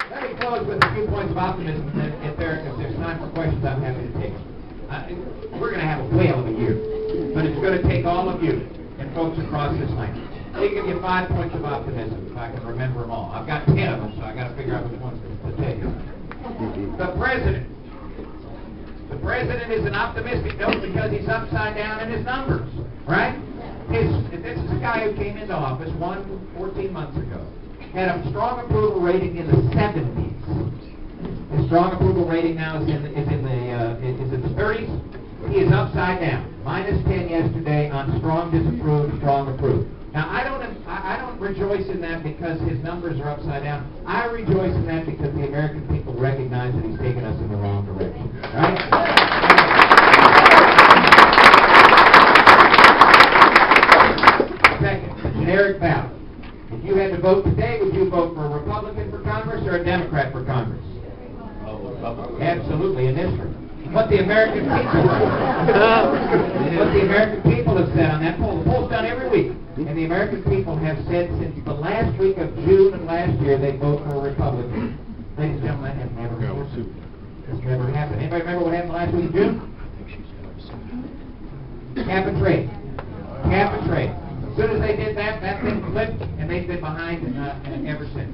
Let me close with a few points of optimism, and if there's time for questions, I'm happy to take them. We're going to have a whale of a year, but it's going to take all of you and folks across this land. Let me give you 5 points of optimism, if I can remember them all. I've got 10 of them, so I've got to figure out which ones to tell you. The president is an optimistic note because he's upside down in his numbers, right? This is a guy who came into office 14 months ago, had a strong approval rating in the 70s. His strong approval rating now is in the 30s. He is upside down, -10 yesterday on strong disapprove, strong approve. Now I don't rejoice in that because his numbers are upside down. I rejoice in that because the American people recognize that he's taken us in the wrong direction. Right? Second, the generic ballot. If you had to vote today, would you vote for a Republican for Congress or a Democrat for Congress? Absolutely, in this room. What the American people have said on that poll. The poll's done every week, and the American people have said since the last week of June of last year they vote for a Republican. Ladies and gentlemen, that has never happened. It's never happened. Anybody remember what happened last week of June? Cap and trade. Cap and trade. As soon as they did that, that thing flipped, and they've been behind ever since.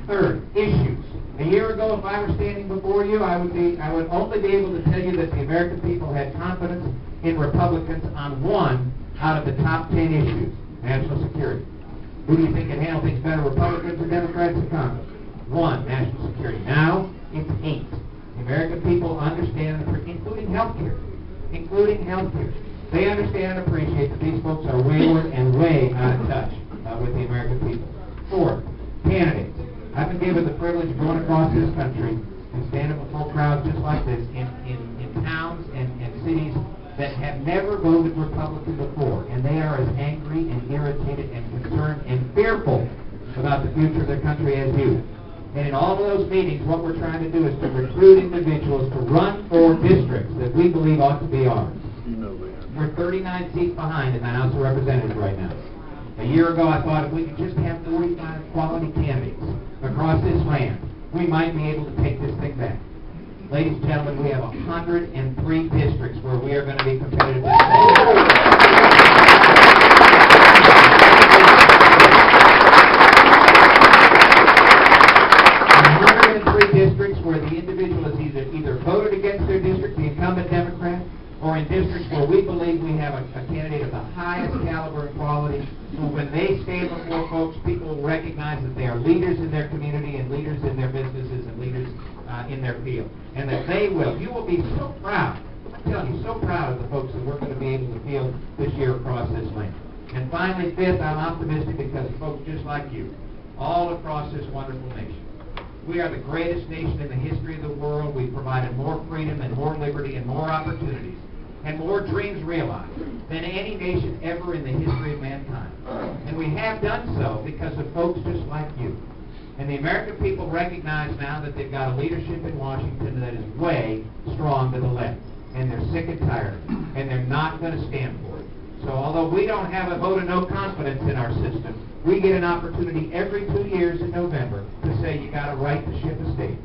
Third, issues. A year ago, if I were standing before you, I would only be able to tell you that the American people had confidence in Republicans on 1 out of the top 10 issues. National security. Who do you think can handle things better, Republicans or Democrats in Congress? 1, national security. Now, it's 8. The American people understand, including health care. They understand and appreciate that these folks are wayward and way out of touch with the American people. 4, candidates. I've been given the privilege of going across this country and standing before crowds just like this in towns and cities that have never voted Republican before, and they are as angry and irritated and concerned and fearful about the future of their country as you. And in all of those meetings, what we're trying to do is to recruit individuals to run for districts that we believe ought to be ours. We're 39 seats behind in the House of Representatives right now. A year ago, I thought if we could just have 45 quality candidates across this land, we might be able to take this thing back. Ladies and gentlemen, we have 103 districts where we are going to be competitive. 103 districts where the individual has either voted against their district, the incumbent Democrat, or in districts where we believe we have a candidate of the highest caliber and quality, so when they stand before folks, people will recognize that they are leaders in their community and leaders in their businesses and leaders in their field. And that you will be so proud, I'm telling you, so proud of the folks that we're going to be able to field this year across this land. And finally, fifth, I'm optimistic because folks just like you, all across this wonderful nation. We are the greatest nation in the history of the world. We've provided more freedom and more liberty and more opportunities and more dreams realized than any nation ever in the history of mankind. And we have done so because of folks just like you. And the American people recognize now that they've got a leadership in Washington that is way strong to the left. And they're sick and tired of it. And they're not going to stand for it. So although we don't have a vote of no confidence in our system, we get an opportunity every 2 years in November to say you got to right the ship of state.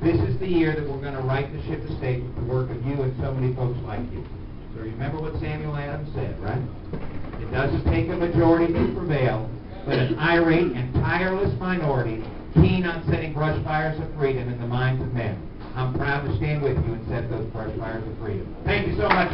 This is the year that we're going to right the ship of state with the work of you and so many folks like you. So remember what Samuel Adams said, right? It doesn't take a majority to prevail, but an irate and tireless minority keen on setting brush fires of freedom in the minds of men. I'm proud to stand with you and set those brush fires of freedom. Thank you so much.